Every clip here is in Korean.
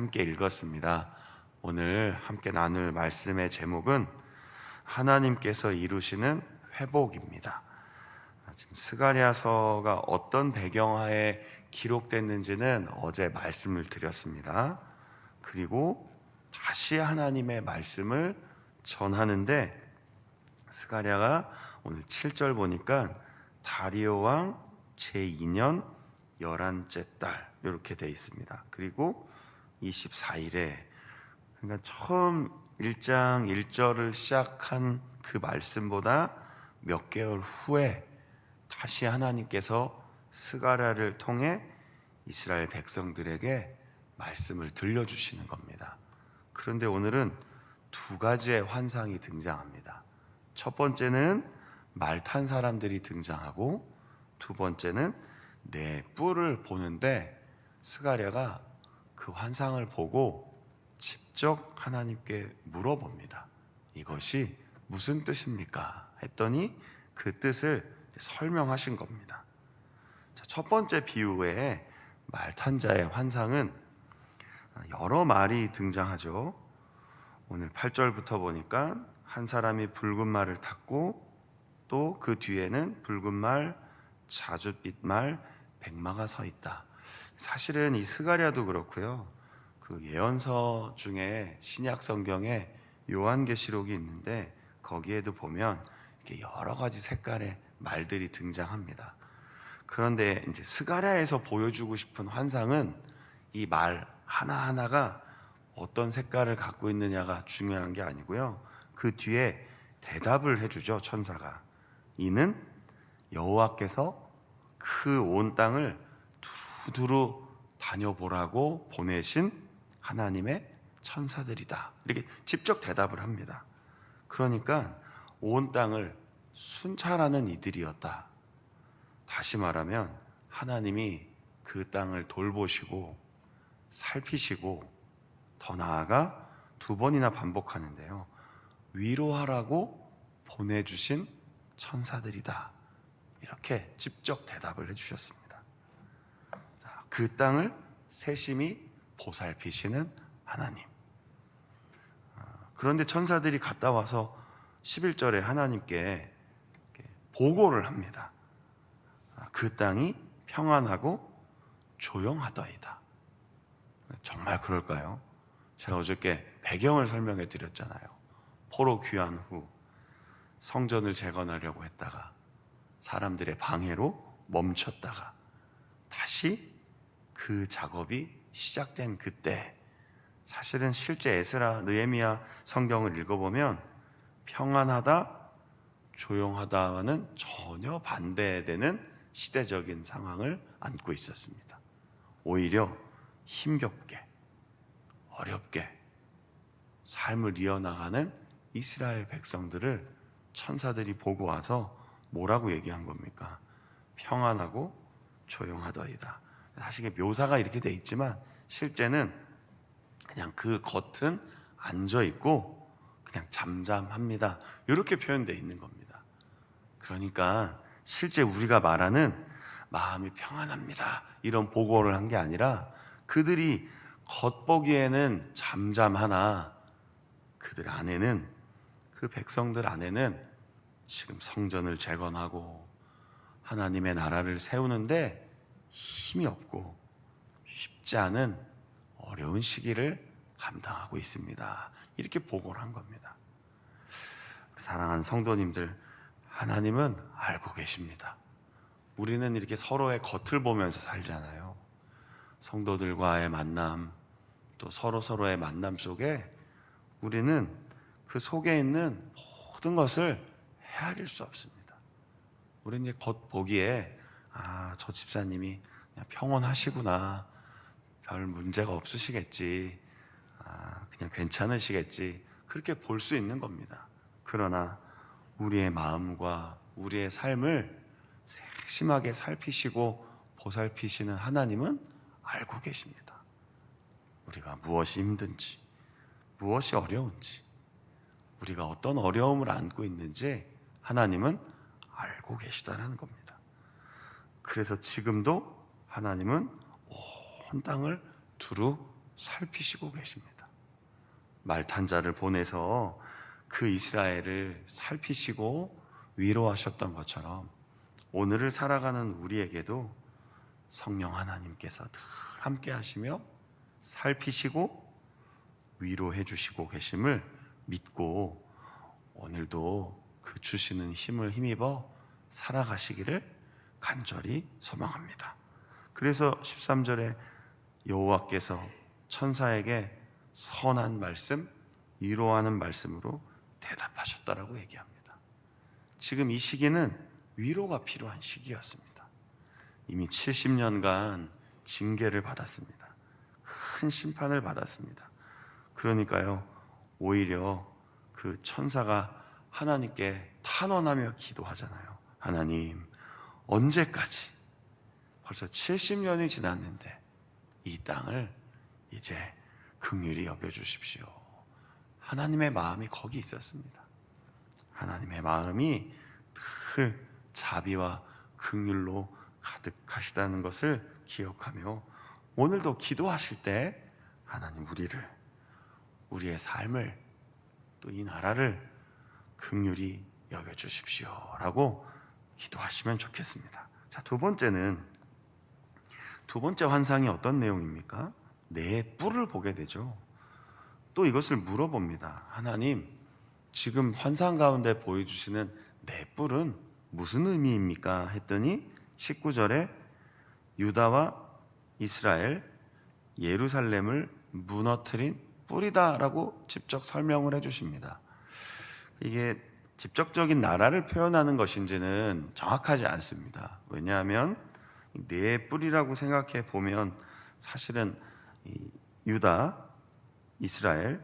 함께 읽었습니다. 오늘 함께 나눌 말씀의 제목은 하나님께서 이루시는 회복입니다. 지금 스가랴서가 어떤 배경하에 기록됐는지는 어제 말씀을 드렸습니다. 그리고 다시 하나님의 말씀을 전하는데, 스가랴가 오늘 7절 보니까 다리오 왕 제2년 11째 달 이렇게 되어 있습니다. 그리고 24일에, 그러니까 처음 1장 1절을 시작한 그 말씀보다 몇 개월 후에 다시 하나님께서 스가랴를 통해 이스라엘 백성들에게 말씀을 들려주시는 겁니다. 그런데 오늘은 두 가지의 환상이 등장합니다. 첫 번째는 말 탄 사람들이 등장하고, 두 번째는 네 뿔을 보는데, 스가랴가 그 환상을 보고 직접 하나님께 물어봅니다. 이것이 무슨 뜻입니까? 했더니 그 뜻을 설명하신 겁니다. 첫 번째 비유의 말 탄 자의 환상은 여러 말이 등장하죠. 오늘 8절부터 보니까 한 사람이 붉은 말을 탔고, 또 그 뒤에는 붉은 말, 자줏빛 말, 백마가 서 있다. 사실은 이 스가랴도 그렇고요, 그 예언서 중에 신약 성경에 요한계시록이 있는데 거기에도 보면 이렇게 여러 가지 색깔의 말들이 등장합니다. 그런데 이제 스가랴에서 보여주고 싶은 환상은 이 말 하나하나가 어떤 색깔을 갖고 있느냐가 중요한 게 아니고요, 그 뒤에 대답을 해주죠, 천사가. 이는 여호와께서 그 온 땅을 두루두루 다녀보라고 보내신 하나님의 천사들이다, 이렇게 직접 대답을 합니다. 그러니까 온 땅을 순찰하는 이들이었다. 다시 말하면 하나님이 그 땅을 돌보시고 살피시고, 더 나아가 두 번이나 반복하는데요, 위로하라고 보내주신 천사들이다, 이렇게 직접 대답을 해주셨습니다. 그 땅을 세심히 보살피시는 하나님. 그런데 천사들이 갔다 와서 11절에 하나님께 보고를 합니다. 그 땅이 평안하고 조용하더이다. 정말 그럴까요? 제가 어저께 배경을 설명해 드렸잖아요. 포로 귀환 후 성전을 재건하려고 했다가 사람들의 방해로 멈췄다가 다시 그 작업이 시작된 그때, 사실은 실제 에스라, 느헤미야 성경을 읽어보면 평안하다, 조용하다와는 전혀 반대되는 시대적인 상황을 안고 있었습니다. 오히려 힘겹게 어렵게 삶을 이어나가는 이스라엘 백성들을 천사들이 보고 와서 뭐라고 얘기한 겁니까? 평안하고 조용하더이다. 사실 묘사가 이렇게 돼 있지만 실제는 그냥 그 겉은 앉아 있고 그냥 잠잠합니다, 이렇게 표현되어 있는 겁니다. 그러니까 실제 우리가 말하는 마음이 평안합니다 이런 보고를 한 게 아니라, 그들이 겉보기에는 잠잠하나 그들 안에는, 그 백성들 안에는 지금 성전을 재건하고 하나님의 나라를 세우는데 힘이 없고 쉽지 않은 어려운 시기를 감당하고 있습니다, 이렇게 보고를 한 겁니다. 사랑하는 성도님들, 하나님은 알고 계십니다. 우리는 이렇게 서로의 겉을 보면서 살잖아요. 성도들과의 만남, 또 서로의 만남 속에 우리는 그 속에 있는 모든 것을 헤아릴 수 없습니다. 우리는 겉보기에 저 집사님이 그냥 평온하시구나, 별 문제가 없으시겠지, 그냥 괜찮으시겠지, 그렇게 볼 수 있는 겁니다. 그러나 우리의 마음과 우리의 삶을 세심하게 살피시고 보살피시는 하나님은 알고 계십니다. 우리가 무엇이 힘든지, 무엇이 어려운지, 우리가 어떤 어려움을 안고 있는지 하나님은 알고 계시다는 겁니다. 그래서 지금도 하나님은 온 땅을 두루 살피시고 계십니다. 말탄자를 보내서 그 이스라엘을 살피시고 위로하셨던 것처럼 오늘을 살아가는 우리에게도 성령 하나님께서 늘 함께 하시며 살피시고 위로해 주시고 계심을 믿고 오늘도 그 주시는 힘을 힘입어 살아가시기를 간절히 소망합니다. 그래서 13절에 여호와께서 천사에게 선한 말씀, 위로하는 말씀으로 대답하셨다라고 얘기합니다. 지금 이 시기는 위로가 필요한 시기였습니다. 이미 70년간 징계를 받았습니다. 큰 심판을 받았습니다. 그러니까요, 오히려 그 천사가 하나님께 탄원하며 기도하잖아요. 하나님, 언제까지? 벌써 70년이 지났는데 이 땅을 이제 긍휼히 여겨주십시오. 하나님의 마음이 거기 있었습니다. 하나님의 마음이 늘 자비와 긍휼로 가득하시다는 것을 기억하며 오늘도 기도하실 때 하나님 우리의 삶을 또 이 나라를 긍휼히 여겨주십시오 라고 기도하시면 좋겠습니다. 자, 두 번째 환상이 어떤 내용입니까? 네 뿔을 보게 되죠. 또 이것을 물어봅니다. 하나님, 지금 환상 가운데 보여주시는 네 뿔은 무슨 의미입니까? 했더니 19절에 유다와 이스라엘, 예루살렘을 무너뜨린 뿔이다라고 직접 설명을 해주십니다. 이게 직접적인 나라를 표현하는 것인지는 정확하지 않습니다. 왜냐하면 네 뿔이라고 생각해 보면 사실은 유다, 이스라엘,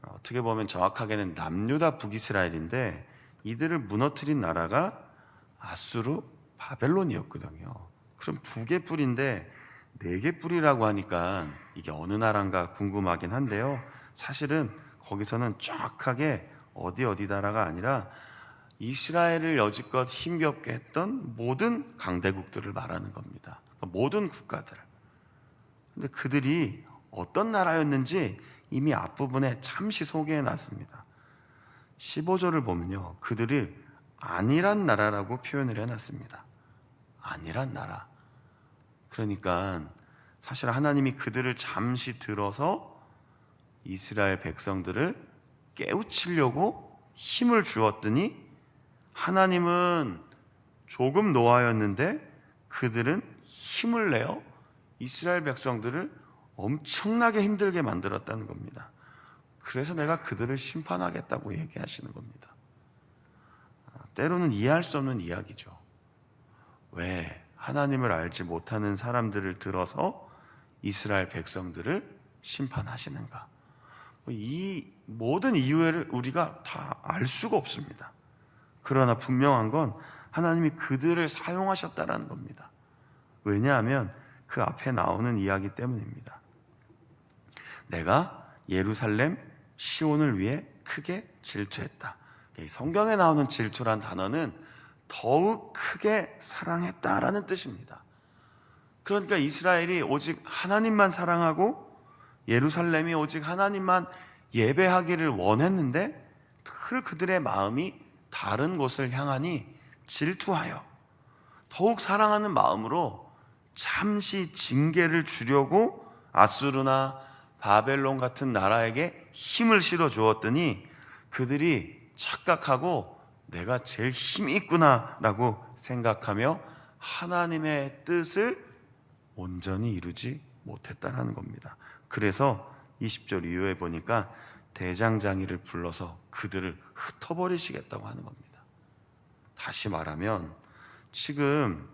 어떻게 보면 정확하게는 남유다 북이스라엘인데 이들을 무너뜨린 나라가 아수르, 바벨론이었거든요. 그럼 두 개 뿔인데 네 개 뿔이라고 하니까 이게 어느 나라인가 궁금하긴 한데요. 사실은 거기서는 정확하게 어디다라가 아니라 이스라엘을 여지껏 힘겹게 했던 모든 강대국들을 말하는 겁니다. 모든 국가들. 근데 그들이 어떤 나라였는지 이미 앞부분에 잠시 소개해 놨습니다. 15절을 보면요, 그들이 안이란 나라라고 표현을 해놨습니다. 안이란 나라. 그러니까 사실 하나님이 그들을 잠시 들어서 이스라엘 백성들을 깨우치려고 힘을 주었더니 하나님은 조금 노하였는데 그들은 힘을 내어 이스라엘 백성들을 엄청나게 힘들게 만들었다는 겁니다. 그래서 내가 그들을 심판하겠다고 얘기하시는 겁니다. 때로는 이해할 수 없는 이야기죠. 왜 하나님을 알지 못하는 사람들을 들어서 이스라엘 백성들을 심판하시는가? 이 모든 이유를 우리가 다 알 수가 없습니다. 그러나 분명한 건 하나님이 그들을 사용하셨다라는 겁니다. 왜냐하면 그 앞에 나오는 이야기 때문입니다. 내가 예루살렘 시온을 위해 크게 질투했다. 성경에 나오는 질투란 단어는 더욱 크게 사랑했다라는 뜻입니다. 그러니까 이스라엘이 오직 하나님만 사랑하고 예루살렘이 오직 하나님만 예배하기를 원했는데 늘 그들의 마음이 다른 곳을 향하니 질투하여 더욱 사랑하는 마음으로 잠시 징계를 주려고 아수르나 바벨론 같은 나라에게 힘을 실어 주었더니 그들이 착각하고 내가 제일 힘이 있구나 라고 생각하며 하나님의 뜻을 온전히 이루지 못했다는 겁니다. 그래서 20절 이후에 보니까 대장장이를 불러서 그들을 흩어버리시겠다고 하는 겁니다. 다시 말하면 지금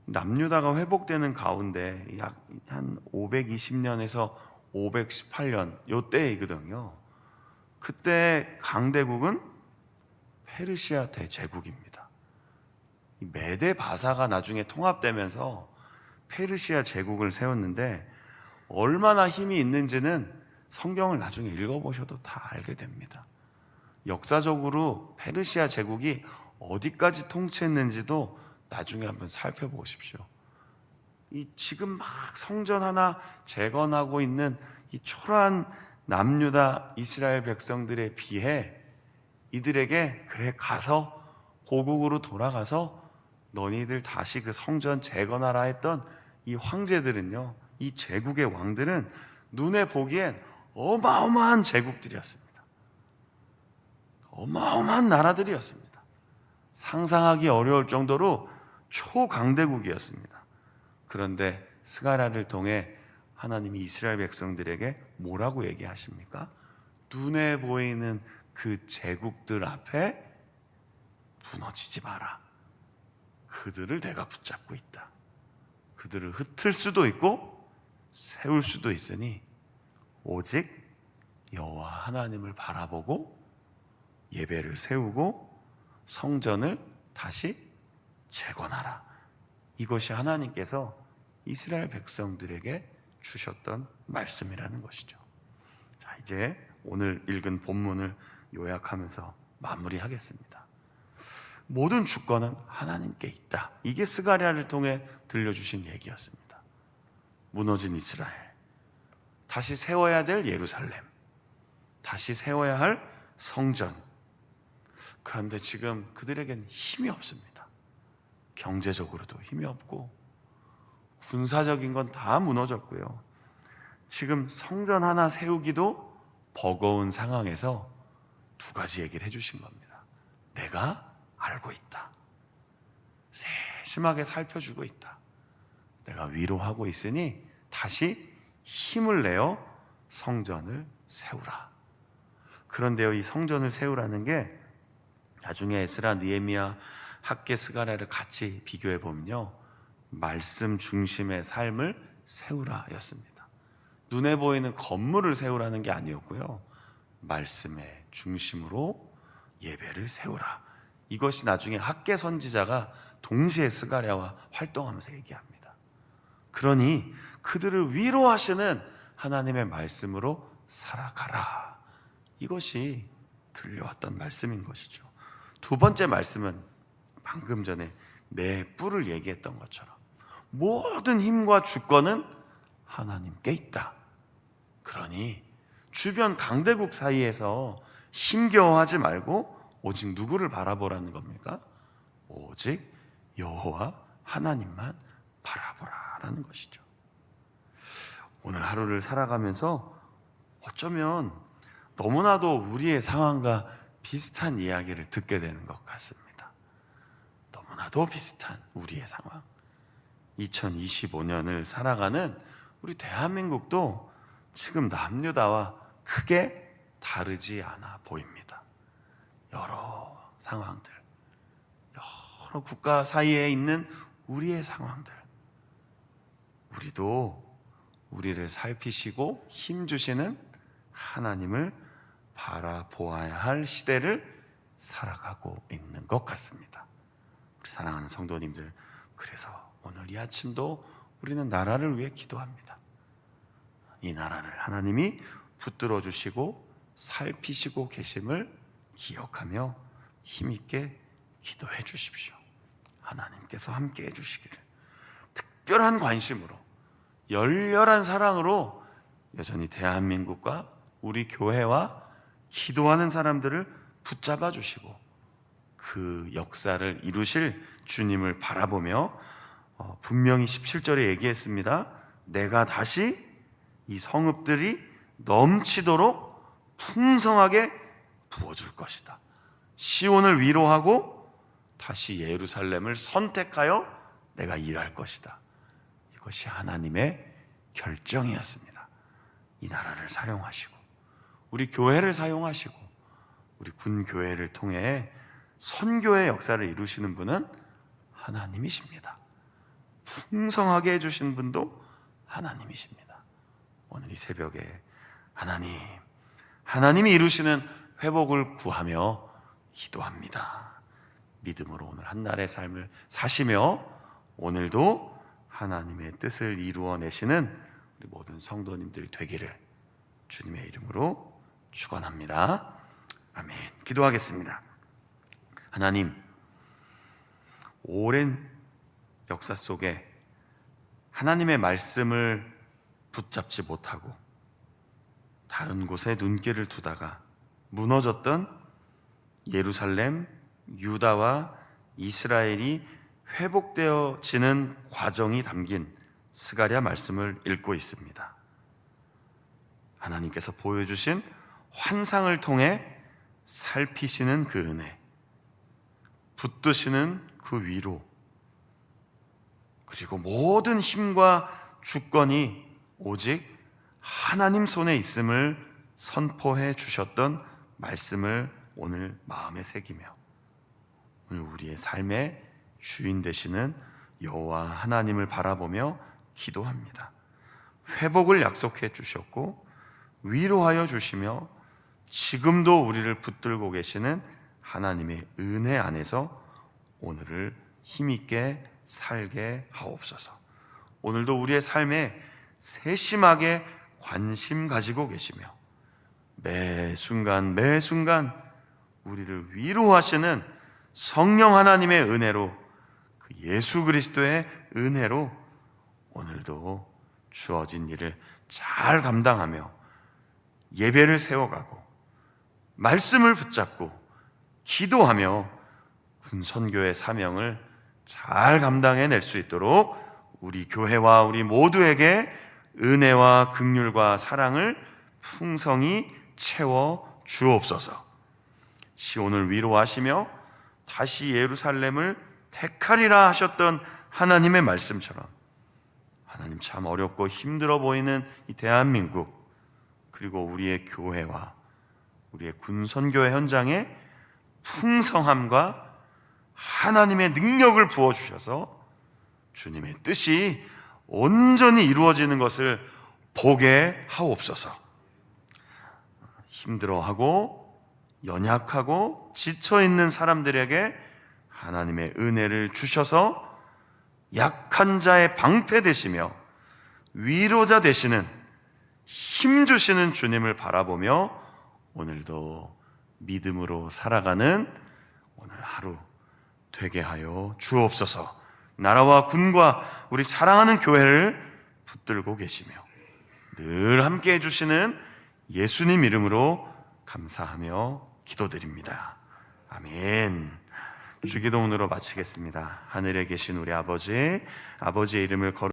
남유다가 회복되는 가운데 약 한 520년에서 518년 요때이거든요. 그때 강대국은 페르시아 대제국입니다. 메데 바사가 나중에 통합되면서 페르시아 제국을 세웠는데 얼마나 힘이 있는지는 성경을 나중에 읽어보셔도 다 알게 됩니다. 역사적으로 페르시아 제국이 어디까지 통치했는지도 나중에 한번 살펴보십시오. 이 지금 막 성전 하나 재건하고 있는 이 초라한 남유다 이스라엘 백성들에 비해 이들에게 그래 가서 고국으로 돌아가서 너희들 다시 그 성전 재건하라 했던 이 황제들은요, 이 제국의 왕들은 눈에 보기엔 어마어마한 제국들이었습니다. 어마어마한 나라들이었습니다. 상상하기 어려울 정도로 초강대국이었습니다. 그런데 스가랴를 통해 하나님이 이스라엘 백성들에게 뭐라고 얘기하십니까? 눈에 보이는 그 제국들 앞에 무너지지 마라. 그들을 내가 붙잡고 있다. 그들을 흩을 수도 있고 세울 수도 있으니 오직 여호와 하나님을 바라보고 예배를 세우고 성전을 다시 재건하라. 이것이 하나님께서 이스라엘 백성들에게 주셨던 말씀이라는 것이죠. 자, 이제 오늘 읽은 본문을 요약하면서 마무리하겠습니다. 모든 주권은 하나님께 있다. 이게 스가랴를 통해 들려주신 얘기였습니다. 무너진 이스라엘, 다시 세워야 될 예루살렘, 다시 세워야 할 성전. 그런데 지금 그들에겐 힘이 없습니다. 경제적으로도 힘이 없고 군사적인 건 다 무너졌고요. 지금 성전 하나 세우기도 버거운 상황에서 두 가지 얘기를 해주신 겁니다. 내가 알고 있다. 세심하게 살펴주고 있다. 내가 위로하고 있으니 다시 힘을 내어 성전을 세우라. 그런데요, 이 성전을 세우라는 게 나중에 에스라, 느헤미야, 학개, 스가랴를 같이 비교해 보면요, 말씀 중심의 삶을 세우라 였습니다. 눈에 보이는 건물을 세우라는 게 아니었고요, 말씀의 중심으로 예배를 세우라. 이것이 나중에 학개 선지자가 동시에 스가랴와 활동하면서 얘기합니다. 그러니 그들을 위로하시는 하나님의 말씀으로 살아가라. 이것이 들려왔던 말씀인 것이죠. 두 번째 말씀은 방금 전에 내 뿔을 얘기했던 것처럼 모든 힘과 주권은 하나님께 있다. 그러니 주변 강대국 사이에서 힘겨워하지 말고 오직 누구를 바라보라는 겁니까? 오직 여호와 하나님만 바라보라라는 것이죠. 오늘 하루를 살아가면서 어쩌면 너무나도 우리의 상황과 비슷한 이야기를 듣게 되는 것 같습니다. 너무나도 비슷한 우리의 상황. 2025년을 살아가는 우리 대한민국도 지금 남유다와 크게 다르지 않아 보입니다. 여러 상황들, 여러 국가 사이에 있는 우리의 상황들, 우리도 우리를 살피시고 힘주시는 하나님을 바라보아야 할 시대를 살아가고 있는 것 같습니다. 우리 사랑하는 성도님들, 그래서 오늘 이 아침도 우리는 나라를 위해 기도합니다. 이 나라를 하나님이 붙들어 주시고 살피시고 계심을 기억하며 힘있게 기도해 주십시오. 하나님께서 함께 해 주시기를 특별한 관심으로 열렬한 사랑으로 여전히 대한민국과 우리 교회와 기도하는 사람들을 붙잡아 주시고 그 역사를 이루실 주님을 바라보며 분명히 17절에 얘기했습니다. 내가 다시 이 성읍들이 넘치도록 풍성하게 부어줄 것이다. 시온을 위로하고 다시 예루살렘을 선택하여 내가 일할 것이다. 이것이 하나님의 결정이었습니다. 이 나라를 사용하시고 우리 교회를 사용하시고 우리 군교회를 통해 선교의 역사를 이루시는 분은 하나님이십니다. 풍성하게 해주신 분도 하나님이십니다. 오늘 이 새벽에 하나님이 이루시는 회복을 구하며 기도합니다. 믿음으로 오늘 한날의 삶을 사시며 오늘도 하나님의 뜻을 이루어내시는 우리 모든 성도님들 되기를 주님의 이름으로 축원합니다. 아멘. 기도하겠습니다. 하나님, 오랜 역사 속에 하나님의 말씀을 붙잡지 못하고 다른 곳에 눈길을 두다가 무너졌던 예루살렘, 유다와 이스라엘이 회복되어지는 과정이 담긴 스가랴 말씀을 읽고 있습니다. 하나님께서 보여주신 환상을 통해 살피시는 그 은혜, 붙드시는 그 위로, 그리고 모든 힘과 주권이 오직 하나님 손에 있음을 선포해 주셨던 말씀을 오늘 마음에 새기며 오늘 우리의 삶의 주인 되시는 여호와 하나님을 바라보며 기도합니다. 회복을 약속해 주셨고 위로하여 주시며 지금도 우리를 붙들고 계시는 하나님의 은혜 안에서 오늘을 힘있게 살게 하옵소서. 오늘도 우리의 삶에 세심하게 관심 가지고 계시며 매 순간 매 순간 우리를 위로하시는 성령 하나님의 은혜로, 그 예수 그리스도의 은혜로 오늘도 주어진 일을 잘 감당하며 예배를 세워가고 말씀을 붙잡고 기도하며 군선교의 사명을 잘 감당해낼 수 있도록 우리 교회와 우리 모두에게 은혜와 긍휼과 사랑을 풍성히 채워 주옵소서. 시온을 위로하시며 다시 예루살렘을 택하리라 하셨던 하나님의 말씀처럼 하나님 참 어렵고 힘들어 보이는 이 대한민국, 그리고 우리의 교회와 우리의 군선교회 현장에 풍성함과 하나님의 능력을 부어주셔서 주님의 뜻이 온전히 이루어지는 것을 보게 하옵소서. 힘들어하고 연약하고 지쳐있는 사람들에게 하나님의 은혜를 주셔서 약한 자의 방패 되시며 위로자 되시는 힘 주시는 주님을 바라보며 오늘도 믿음으로 살아가는 오늘 하루 되게 하여 주옵소서. 나라와 군과 우리 사랑하는 교회를 붙들고 계시며 늘 함께 해주시는 예수님 이름으로 감사하며 기도드립니다. 아멘. 주기도문으로 마치겠습니다. 하늘에 계신 우리 아버지, 아버지의 이름을 거룩